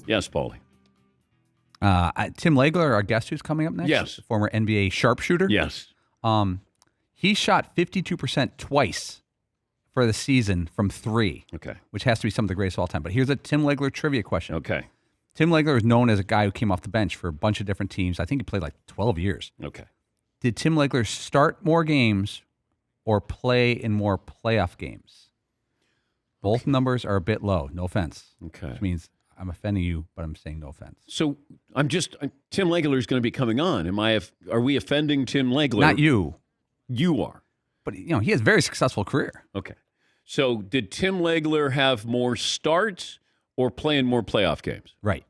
Yes, Paulie. Tim Legler, our guest who's coming up next. Yes. Former NBA sharpshooter. Yes. He shot 52% twice for the season from 3. Okay. Which has to be some of the greatest of all time. But here's a Tim Legler trivia question. Okay. Tim Legler is known as a guy who came off the bench for a bunch of different teams. I think he played like 12 years. Okay. Did Tim Legler start more games or play in more playoff games? Both numbers are a bit low. No offense. Okay. Which means I'm offending you, but I'm saying no offense. So Tim Legler is going to be coming on. Are we offending Tim Legler? Not you. You are. But, he has a very successful career. Okay. So did Tim Legler have more starts or play in more playoff games? Right.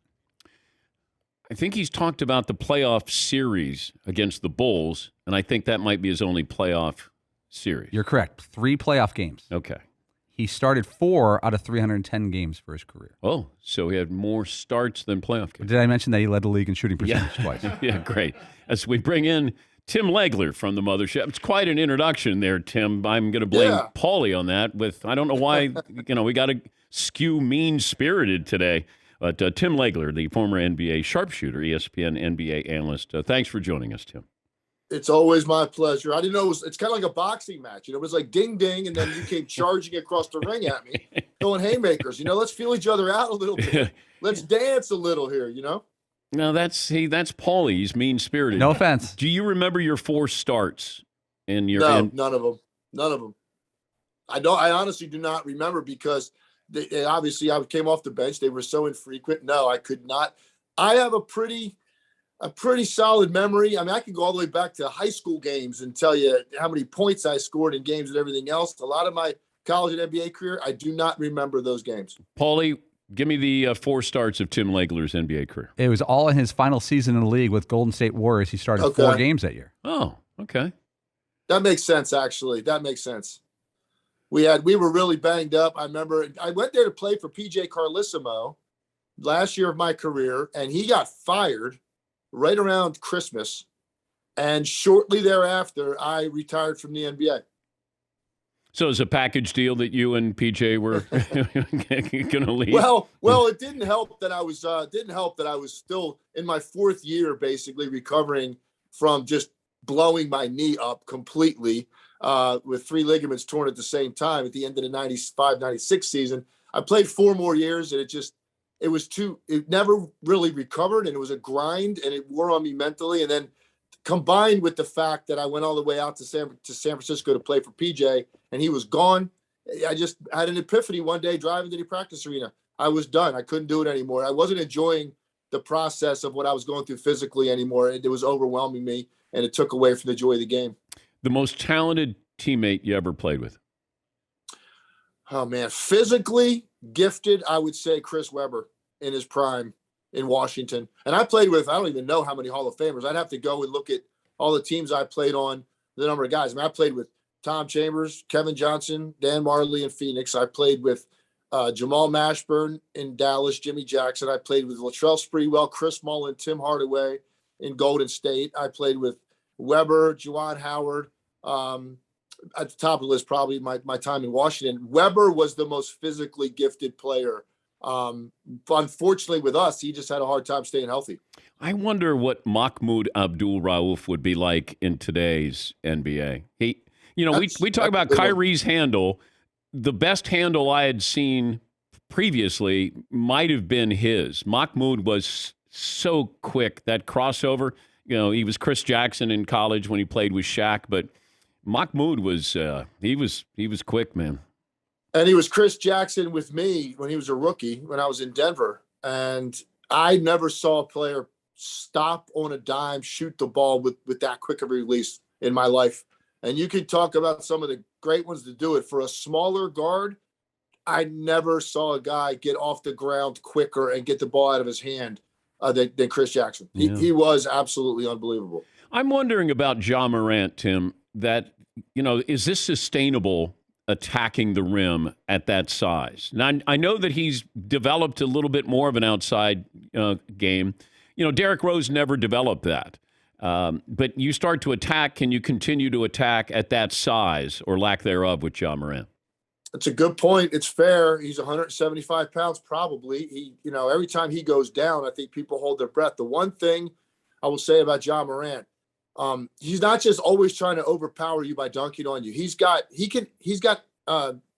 I think he's talked about the playoff series against the Bulls, and I think that might be his only playoff series. You're correct. 3 playoff games. Okay. He started 4 out of 310 games for his career. Oh, so he had more starts than playoff games. Did I mention that he led the league in shooting percentage twice? Yeah, great. As we bring in Tim Legler from the mothership. It's quite an introduction there, Tim. I'm going to blame Paulie on that. I don't know why, we got to skew mean-spirited today. But Tim Legler, the former NBA sharpshooter, ESPN NBA analyst. Thanks for joining us, Tim. It's always my pleasure. I didn't know it's kind of like a boxing match. It was like ding, ding, and then you came charging across the ring at me, throwing haymakers. Let's feel each other out a little bit. Let's dance a little here, No, that's Paulie. He's mean-spirited. No offense. Do you remember your 4 starts in your? No, none of them. None of them. I honestly do not remember because obviously I came off the bench. They were so infrequent. No, I could not. I have a pretty solid memory. I mean, I could go all the way back to high school games and tell you how many points I scored in games and everything else. A lot of my college and NBA career, I do not remember those games. Paulie, give me the 4 starts of Tim Legler's NBA career. It was all in his final season in the league with Golden State Warriors. He started 4 games that year. Oh, okay. That makes sense, actually. That makes sense. We were really banged up. I remember I went there to play for PJ Carlissimo last year of my career, and he got fired right around Christmas. And shortly thereafter, I retired from the NBA. So it's a package deal that you and PJ were going to leave. Well, it didn't help that I was still in my 4th year, basically recovering from just blowing my knee up completely with 3 ligaments torn at the same time at the end of the 95-96 season. I played 4 more years, and it never really recovered, and it was a grind, and it wore on me mentally. And then combined with the fact that I went all the way out to San Francisco to play for PJ, and he was gone, I just had an epiphany one day driving to the practice arena. I was done. I couldn't do it anymore. I wasn't enjoying the process of what I was going through physically anymore. It was overwhelming me, and it took away from the joy of the game. The most talented teammate you ever played with? Oh, man. Physically gifted, I would say Chris Webber in his prime in Washington. And I played with, I don't even know how many Hall of Famers. I'd have to go and look at all the teams I played on, the number of guys. I mean, I played with Tom Chambers, Kevin Johnson, Dan Marley in Phoenix. I played with Jamal Mashburn in Dallas, Jimmy Jackson. I played with Latrell Sprewell, Chris Mullin, Tim Hardaway in Golden State. I played with Webber, Juwan Howard. At the top of the list, probably my time in Washington. Webber was the most physically gifted player. Unfortunately, with us, he just had a hard time staying healthy. I wonder what Mahmoud Abdul-Rauf would be like in today's NBA. We talk about Kyrie's handle. The best handle I had seen previously might have been his. Mahmoud was so quick, that crossover. He was Chris Jackson in college when he played with Shaq, but Mahmoud was he was quick, man. And he was Chris Jackson with me when he was a rookie, when I was in Denver. And I never saw a player stop on a dime, shoot the ball with that quick of a release in my life. And you could talk about some of the great ones to do it. For a smaller guard, I never saw a guy get off the ground quicker and get the ball out of his hand than Chris Jackson. Yeah. He was absolutely unbelievable. I'm wondering about Ja Morant, Tim, that, is this sustainable attacking the rim at that size? Now, I know that he's developed a little bit more of an outside game. Derrick Rose never developed that. But you start to attack, can you continue to attack at that size or lack thereof with Ja Morant? It's a good point. It's fair. He's 175 pounds, probably. Every time he goes down, I think people hold their breath. The one thing I will say about John Morant, he's not just always trying to overpower you by dunking on you. He's got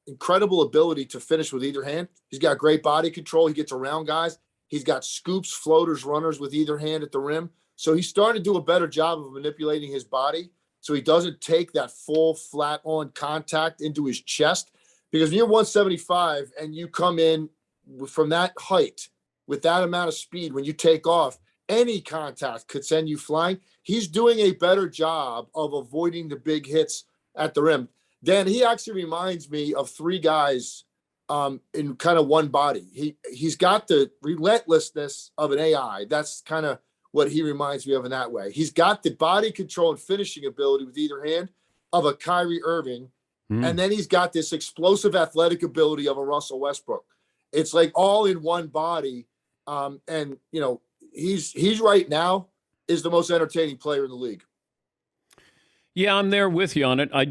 incredible ability to finish with either hand. He's got great body control. He gets around guys. He's got scoops, floaters, runners with either hand at the rim. So he's starting to do a better job of manipulating his body so he doesn't take that full flat on contact into his chest. Because when you're 175 and you come in from that height with that amount of speed, when you take off, any contact could send you flying. He's doing a better job of avoiding the big hits at the rim. Dan, he actually reminds me of three guys in kind of one body. He's got the relentlessness of an AI. That's kind of what he reminds me of in that way. He's got the body control and finishing ability with either hand of a Kyrie Irving. And then he's got this explosive athletic ability of a Russell Westbrook. It's like all in one body. He's right now is the most entertaining player in the league. Yeah, I'm there with you on it. I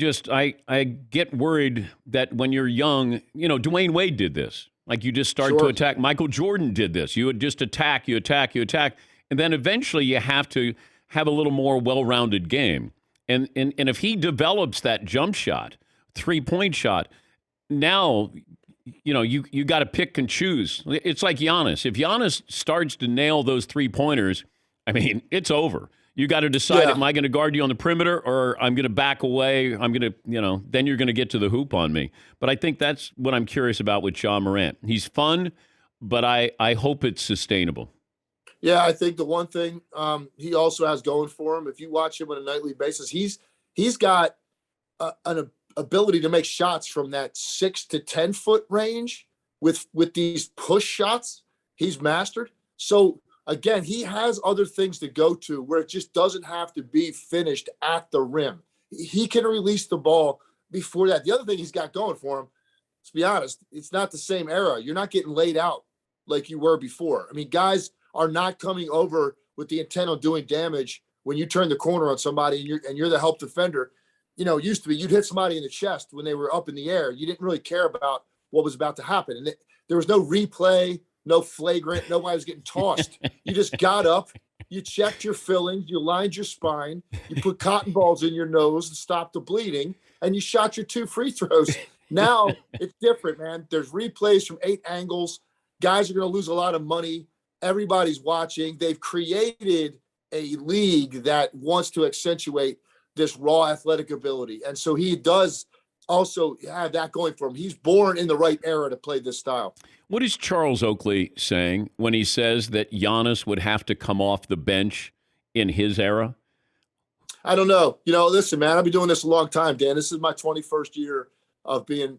get worried that when you're young, Dwayne Wade did this. Like you just start to attack. Michael Jordan did this. You would just attack. And then eventually you have to have a little more well-rounded game. And if he develops that jump shot, three-point shot, now, you got to pick and choose. It's like Giannis. If Giannis starts to nail those three-pointers, I mean, it's over. You got to decide, am I going to guard you on the perimeter or I'm going to back away? I'm going to, then you're going to get to the hoop on me. But I think that's what I'm curious about with John Morant. He's fun, but I hope it's sustainable. Yeah, I think the one thing he also has going for him, if you watch him on a nightly basis, he's got an ability to make shots from that 6 to 10 foot range with these push shots he's mastered. So again, he has other things to go to where it just doesn't have to be finished at the rim. He can release the ball before that. The other thing he's got going for him, to be honest, it's not the same era. You're not getting laid out like you were before. I mean, guys are not coming over with the intent of doing damage when you turn the corner on somebody and you're the help defender. It used to be you'd hit somebody in the chest when they were up in the air. You didn't really care about what was about to happen. And there was no replay, no flagrant, nobody was getting tossed. You just got up, you checked your fillings, you lined your spine, you put cotton balls in your nose and stopped the bleeding, and you shot your 2 free throws. Now it's different, man. There's replays from 8 angles. Guys are going to lose a lot of money. Everybody's watching. They've created a league that wants to accentuate this raw athletic ability. And so he does also have that going for him. He's born in the right era to play this style. What is Charles Oakley saying when he says that Giannis would have to come off the bench in his era? I don't know. Listen, man, I've been doing this a long time, Dan. This is my 21st year of being,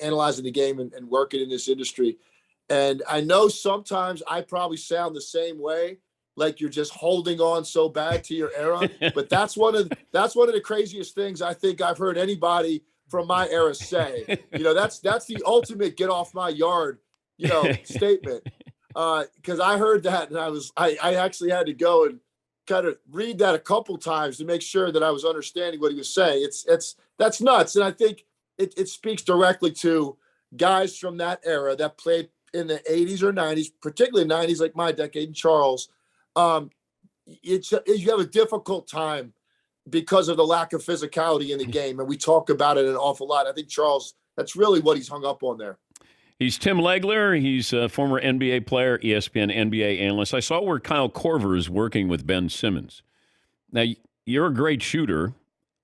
analyzing the game and working in this industry. And I know sometimes I probably sound the same way, like you're just holding on so bad to your era. But that's one of the craziest things I think I've heard anybody from my era say. That's the ultimate get off my yard, statement. Because I heard that and I actually had to go and kind of read that a couple times to make sure that I was understanding what he was saying. That's nuts. And I think it speaks directly to guys from that era that played in the 80s or 90s, particularly 90s, like my decade, and Charles. You have a difficult time because of the lack of physicality in the game. And we talk about it an awful lot. I think Charles, that's really what he's hung up on there. He's Tim Legler. He's a former NBA player, ESPN NBA analyst. I saw where Kyle Korver is working with Ben Simmons. Now, you're a great shooter.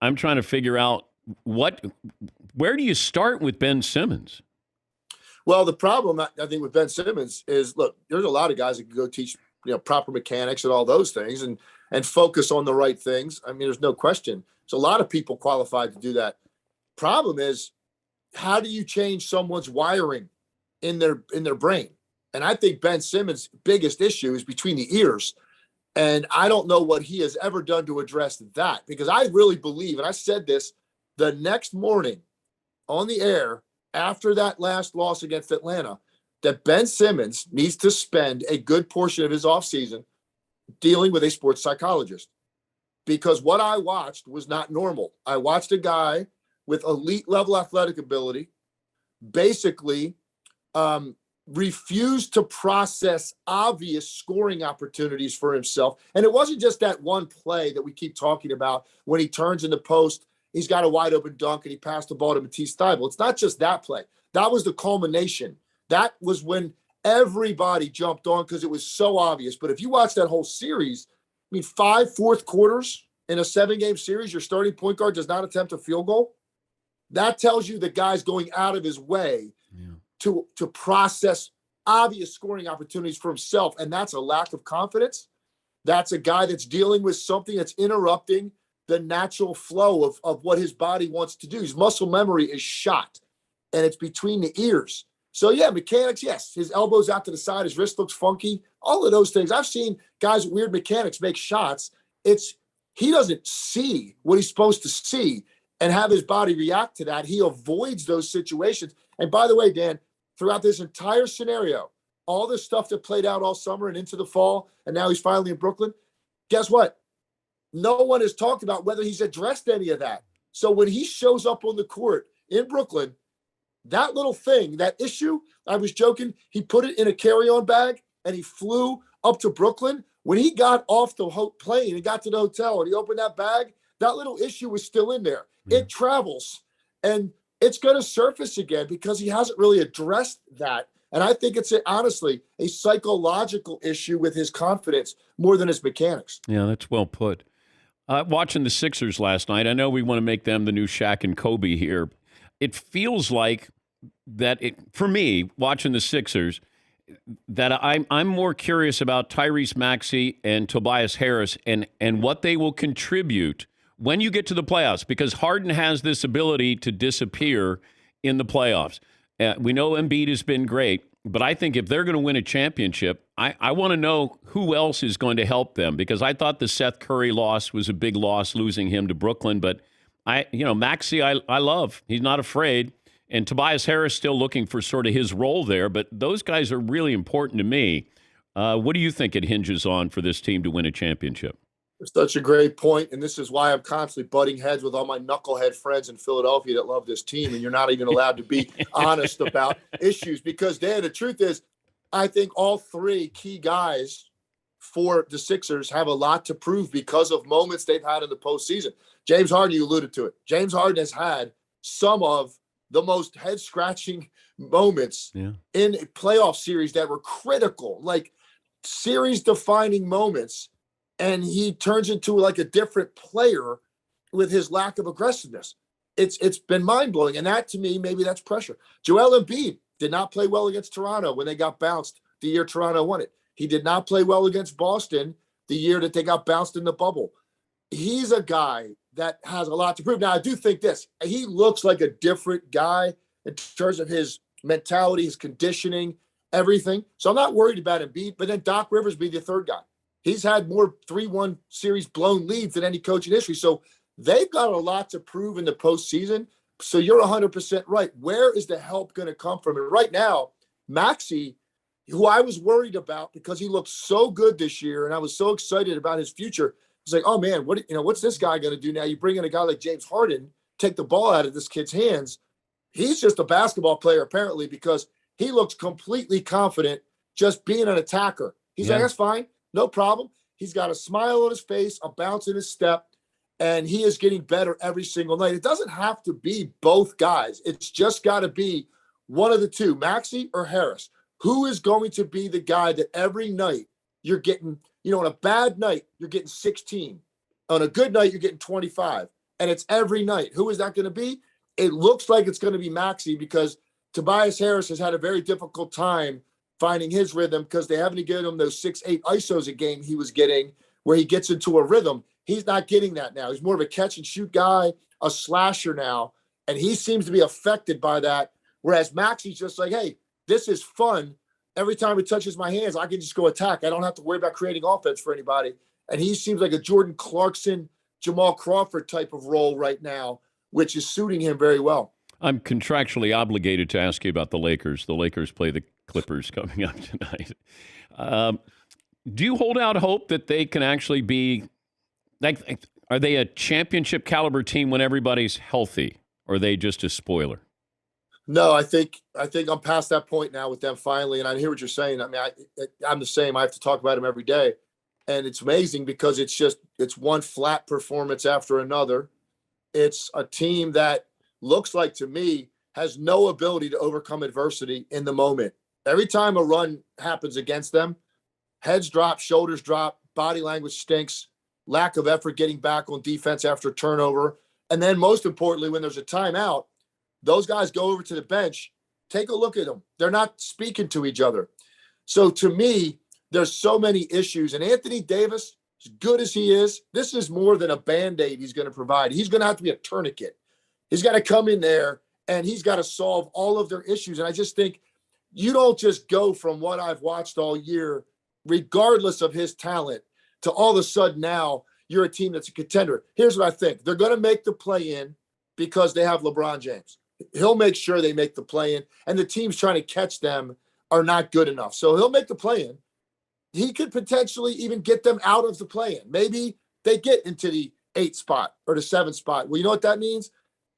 I'm trying to figure out where do you start with Ben Simmons? Well, the problem I think with Ben Simmons is, look, there's a lot of guys that can go teach, proper mechanics and all those things and focus on the right things. I mean, there's no question. There's a lot of people qualified to do that. Problem is, how do you change someone's wiring in their brain? And I think Ben Simmons' biggest issue is between the ears. And I don't know what he has ever done to address that, because I really believe, and I said this the next morning on the air after that last loss against Atlanta, that Ben Simmons needs to spend a good portion of his offseason dealing with a sports psychologist. Because what I watched was not normal. I watched a guy with elite level athletic ability basically refused to process obvious scoring opportunities for himself. And it wasn't just that one play that we keep talking about when he turns in the post, he's got a wide open dunk and he passed the ball to Matisse Thybulle. It's not just that play. That was the culmination. That was when everybody jumped on because it was so obvious. But if you watch that whole series, I mean, 5 fourth quarters in a 7-game series, your starting point guard does not attempt a field goal. That tells you the guy's going out of his way to process obvious scoring opportunities for himself. And that's a lack of confidence. That's a guy that's dealing with something that's interrupting the natural flow of what his body wants to do. His muscle memory is shot, and it's between the ears. So, yeah, mechanics, yes. His elbow's out to the side. His wrist looks funky. All of those things. I've seen guys with weird mechanics make shots. He doesn't see what he's supposed to see and have his body react to that. He avoids those situations. And by the way, Dan, throughout this entire scenario, all the stuff that played out all summer and into the fall, and now he's finally in Brooklyn, guess what? No one has talked about whether he's addressed any of that. So when he shows up on the court in Brooklyn, that little thing, that issue, I was joking, he put it in a carry-on bag and he flew up to Brooklyn. When he got off the plane and got to the hotel and he opened that bag, that little issue was still in there. It travels and it's going to surface again because he hasn't really addressed that. And I think it's honestly a psychological issue with his confidence more than his mechanics. Yeah, that's well put. Watching the Sixers last night, I know we want to make them the new Shaq and Kobe here. It feels like that for me, watching the Sixers, that I'm more curious about Tyrese Maxey and Tobias Harris and what they will contribute when you get to the playoffs, because Harden has this ability to disappear in the playoffs. We know Embiid has been great, but I think if they're going to win a championship, I want to know who else is going to help them, because I thought the Seth Curry loss was a big loss, losing him to Brooklyn. But Maxey, I love. He's not afraid. And Tobias Harris still looking for sort of his role there. But those guys are really important to me. What do you think it hinges on for this team to win a championship? Such a great point, and this is why I'm constantly butting heads with all my knucklehead friends in Philadelphia that love this team, and you're not even allowed to be honest about issues because, Dan, the truth is, I think all three key guys for the Sixers have a lot to prove because of moments they've had in the postseason. James Harden, you alluded to it. James Harden has had some of the most head-scratching moments in a playoff series that were critical, like series-defining moments. And he turns into like a different player with his lack of aggressiveness. It's been mind-blowing. And that, to me, maybe that's pressure. Joel Embiid did not play well against Toronto when they got bounced the year Toronto won it. He did not play well against Boston the year that they got bounced in the bubble. He's a guy that has a lot to prove. Now, I do think this. He looks like a different guy in terms of his mentality, his conditioning, everything. So I'm not worried about Embiid. But then Doc Rivers be the third guy. He's had more 3-1 series blown leads than any coach in history. So they've got a lot to prove in the postseason. So you're 100% right. Where is the help going to come from? And right now, Maxey, who I was worried about because he looked so good this year and I was so excited about his future, I was like, oh man, what's this guy going to do now? You bring in a guy like James Harden, take the ball out of this kid's hands. He's just a basketball player apparently because he looks completely confident just being an attacker. He's like, that's fine. No problem. He's got a smile on his face, a bounce in his step, and he is getting better every single night. It doesn't have to be both guys. It's just got to be one of the two, Maxey or Harris. Who is going to be the guy that every night you're getting, on a bad night, you're getting 16. On a good night, you're getting 25. And it's every night. Who is that going to be? It looks like it's going to be Maxey because Tobias Harris has had a very difficult time finding his rhythm because they haven't given him those 6-8 ISOs a game he was getting where he gets into a rhythm. He's not getting that now. He's more of a catch and shoot guy, a slasher now, and he seems to be affected by that. Whereas Maxey's just like, hey, this is fun. Every time it touches my hands, I can just go attack. I don't have to worry about creating offense for anybody. And he seems like a Jordan Clarkson, Jamal Crawford type of role right now, which is suiting him very well. I'm contractually obligated to ask you about the Lakers. The Lakers play the Clippers coming up tonight. Do you hold out hope that they can actually be, are they a championship caliber team when everybody's healthy? Or are they just a spoiler? No, I think I'm past that point now with them finally, and I hear what you're saying. I mean, I'm the same. I have to talk about them every day, and it's amazing because it's one flat performance after another. It's a team that looks like to me has no ability to overcome adversity in the moment. Every time a run happens against them, heads drop, shoulders drop, body language stinks, lack of effort getting back on defense after a turnover, and then most importantly, when there's a timeout, those guys go over to the bench. Take a look at them. They're not speaking to each other. So to me, there's so many issues. And Anthony Davis, as good as he is, this is more than a Band-Aid he's going to provide. He's going to have to be a tourniquet. He's got to come in there and he's got to solve all of their issues. And I just think you don't just go from what I've watched all year, regardless of his talent, to all of a sudden now you're a team that's a contender. Here's what I think. They're going to make the play-in because they have LeBron James. He'll make sure they make the play-in, and the teams trying to catch them are not good enough. So he'll make the play-in. He could potentially even get them out of the play-in. Maybe they get into the 8th spot or the 7th spot. Well, you know what that means?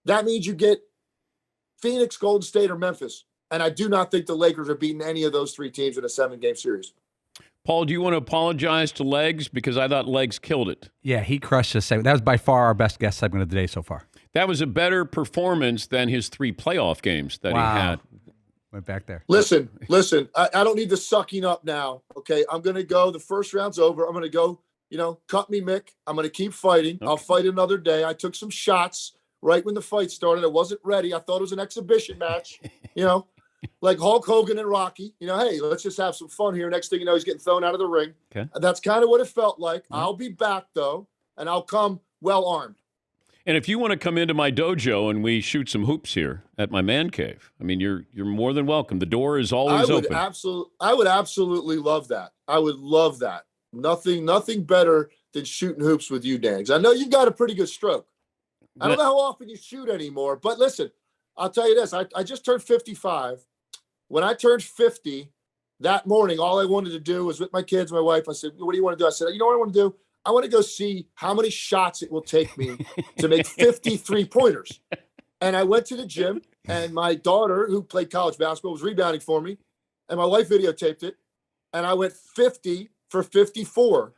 That means you get Phoenix, Golden State, or Memphis. And I do not think the Lakers are beating any of those 3 teams in a 7-game series. Paul, do you want to apologize to Legs? Because I thought Legs killed it. Yeah, he crushed this segment. That was by far our best guest segment of the day so far. That was a better performance than his 3 playoff games that he had. Went back there. Listen. I don't need the sucking up now. Okay, I'm going to go. The first round's over. I'm going to go, cut me, Mick. I'm going to keep fighting. Okay. I'll fight another day. I took some shots right when the fight started. I wasn't ready. I thought it was an exhibition match, like Hulk Hogan and Rocky. Hey, let's just have some fun here. Next thing you know, he's getting thrown out of the ring. Okay. That's kind of what it felt like. Mm-hmm. I'll be back, though, and I'll come well-armed. And if you want to come into my dojo and we shoot some hoops here at my man cave, I mean, you're more than welcome. The door is always open. I would absolutely love that. I would love that. Nothing better than shooting hoops with you, Dan. 'Cause I know you've got a pretty good stroke. I don't know how often you shoot anymore, but listen, I'll tell you this. I just turned 55. When I turned 50, that morning, all I wanted to do was with my kids, my wife, I said, what do you want to do? I said, you know what I want to do? I want to go see how many shots it will take me to make 53 pointers. And I went to the gym, and my daughter, who played college basketball, was rebounding for me, and my wife videotaped it, and I went 50 for 54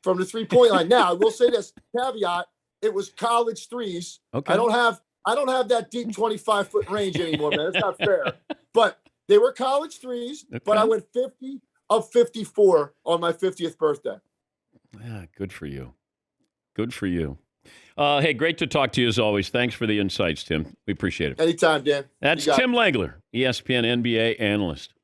from the three-point line. Now, I will say this, caveat, it was college threes. Okay. I don't have that deep 25-foot range anymore, man. It's not fair. But they were college threes, okay. But I went 50 of 54 on my 50th birthday. Yeah, good for you. Good for you. Hey, great to talk to you as always. Thanks for the insights, Tim. We appreciate it. Anytime, Dan. That's Tim Legler, ESPN NBA analyst.